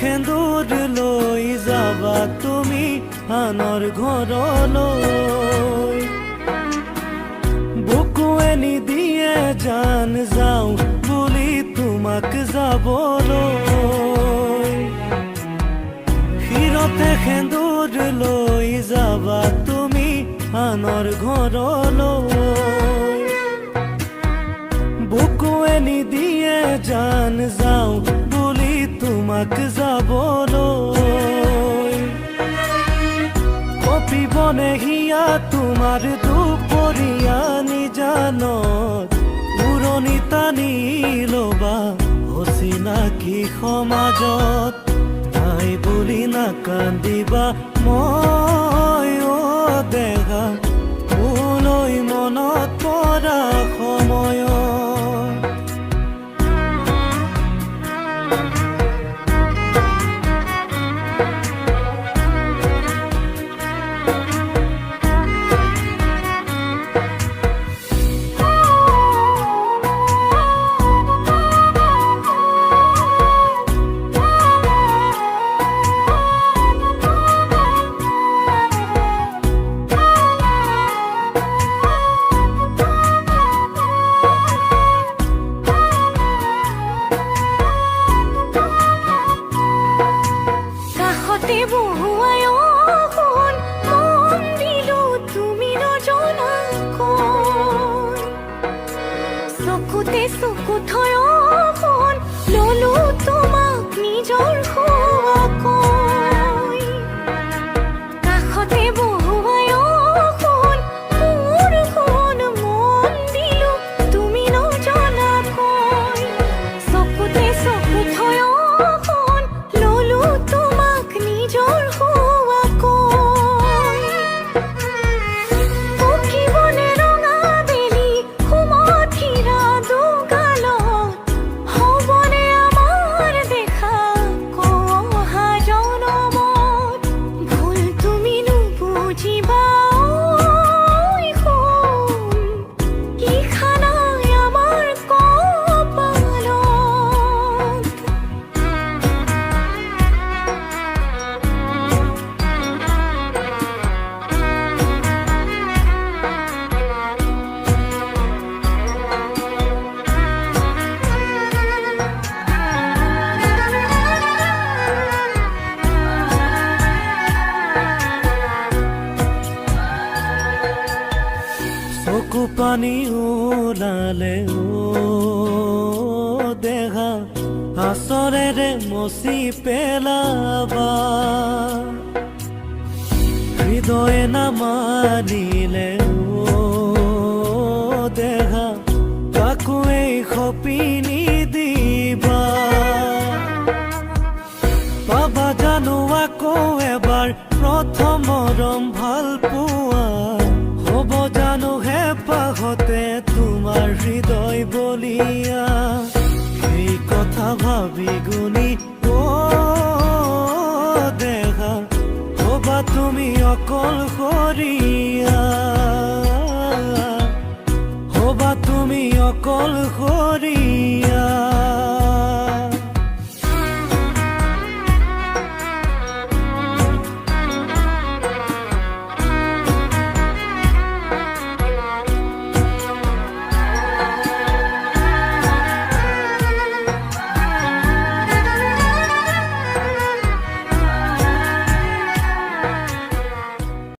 সেন্দুৰ লৈ যাবা তুমি আনৰ ঘৰলৈ। বুকুৱে নিদিয়ে জান যাওঁ বুলি তোমাক যাবলৈ। শিৰতে সেন্দুৰ লৈ যাবা তুমি আনৰ ঘৰলৈ। বুকুৱে নিদিয়ে জান যাওঁ বুলি তোমাক যাবলৈ। কপিবনে হিয়া তোমাৰ দুপৰীয়া নিজানত উৰণি টানি ল'বা অচিনাকি সমাজত। নাই বুলি নাকান্দিবা মই দেহা মোলৈ মনত পৰা সময়ত। চকু থৈ অকণ ললো তোমাক নিজৰ খোৱাকৈ। কাষতে বহুৱাই অকণ মোৰ সোণ মন দিলো তুমি নজনাকৈ। চকুতে চকু থৈ অকণ ললো তোমাক নিজৰ খোৱাকৈ। পকিবনে ৰঙা বেলি সুমত হীৰা চকু পানী ওলালে দেহা আচৰেৰে মচি পেলাবা। হৃদয়ে নামানিলে দেহা কাকোৱেই সপিনি দিবা। পাবা জানো আকৌ এবাৰ প্ৰথম মৰম ভাল পোৱা। হ'ব জানো হেঁপাহতে তোমাৰ হৃদয় বলিয়া। সেই কথা ভাবি গুণি দেহা হ'বা তুমি অকলশৰীয়া। হ'বা তুমি অকলশৰীয়া।